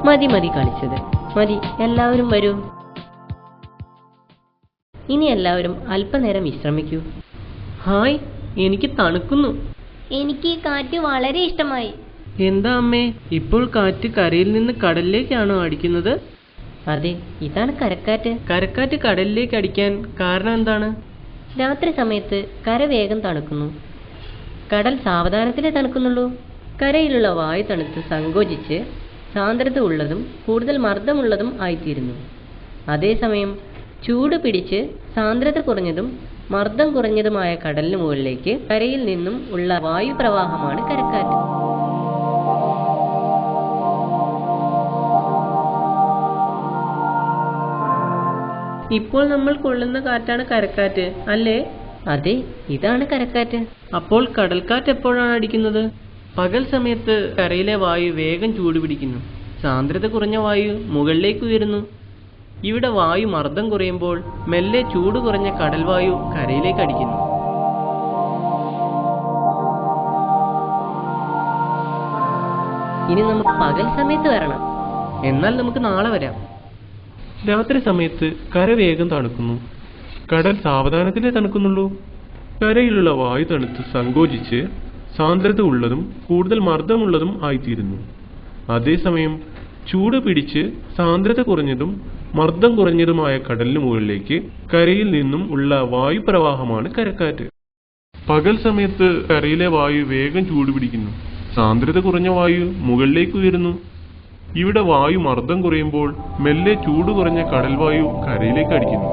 മതി മതി കളിച്ചത്, മതി, എല്ലാവരും വരൂ. ഇനി എല്ലാവരും അല്പനേരം വിശ്രമിക്കൂ. ഹായ്, എനിക്ക് തണുക്കുന്നു. എനിക്ക് ഈ കാറ്റ് വളരെ ഇഷ്ടമായി. എന്താ അമ്മേ, ഇപ്പോൾ കാറ്റ് കരയിൽ നിന്ന് കടലിലേക്കാണോ അടിക്കുന്നത്? അതെ, ഇതാണ് കരക്കാറ്റ്. കരക്കാറ്റ് കടലിലേക്ക് അടിക്കാൻ കാരണം എന്താണ്? രാത്രി സമയത്ത് കര വേഗം തണുക്കുന്നു, കടൽ സാവധാനത്തിലേ തണുക്കുന്നുള്ളൂ. കരയിലുള്ള വായു തണുത്ത് സങ്കോചിച്ച് സാന്ദ്രത ഉള്ളതും കൂടുതൽ മർദ്ദമുള്ളതും ആയിത്തീരുന്നു. അതേസമയം ചൂട് പിടിച്ച് സാന്ദ്രത കുറഞ്ഞതും മർദ്ദം കുറഞ്ഞതുമായ കടലിന് മുകളിലേക്ക് കരയിൽ നിന്നും ഉള്ള വായുപ്രവാഹമാണ് കരക്കാറ്റ്. ഇപ്പോൾ നമ്മൾ കൊള്ളുന്ന കാറ്റാണ് കരക്കാറ്റ്, അല്ലേ? അതെ, ഇതാണ് കരക്കാറ്റ്. അപ്പോൾ കടൽക്കാറ്റ് എപ്പോഴാണ് അടിക്കുന്നത്? പകൽ സമയത്ത് കരയിലെ വായു വേഗം ചൂടുപിടിക്കുന്നു, സാന്ദ്രത കുറഞ്ഞ വായു മുകളിലേക്ക് ഉയരുന്നു. ഇവിടെ വായു മർദ്ദം കുറയുമ്പോൾ മെല്ലെ ചൂട് കുറഞ്ഞ കടൽ വായു കരയിലേക്ക് അടിക്കുന്നു. ഇനി നമുക്ക് പകൽ സമയത്ത് വരണം. എന്നാൽ നമുക്ക് നാളെ വരാം. രാത്രി സമയത്ത് കര വേഗം തണുക്കുന്നു, കടൽ സാവധാനത്തിലേ തണുക്കുന്നുള്ളൂ. കരയിലുള്ള വായു തണുത്ത് സങ്കോചിച്ച് സാന്ദ്രത ഉള്ളതും കൂടുതൽ മർദ്ദമുള്ളതും ആയിത്തീരുന്നു. അതേസമയം ചൂട് പിടിച്ച് സാന്ദ്രത കുറഞ്ഞതും മർദ്ദം കുറഞ്ഞതുമായ കടലിന് മുകളിലേക്ക് കരയിൽ നിന്നും ഉള്ള വായുപ്രവാഹമാണ് കരക്കാറ്റ്. പകൽ സമയത്ത് കരയിലെ വായു വേഗം ചൂടുപിടിക്കുന്നു, സാന്ദ്രത കുറഞ്ഞ വായു മുകളിലേക്ക് ഉയരുന്നു. ഇവിടെ വായു മർദ്ദം കുറയുമ്പോൾ മെല്ലെ ചൂട് കുറഞ്ഞ കടൽ വായു കരയിലേക്ക് അടിക്കുന്നു.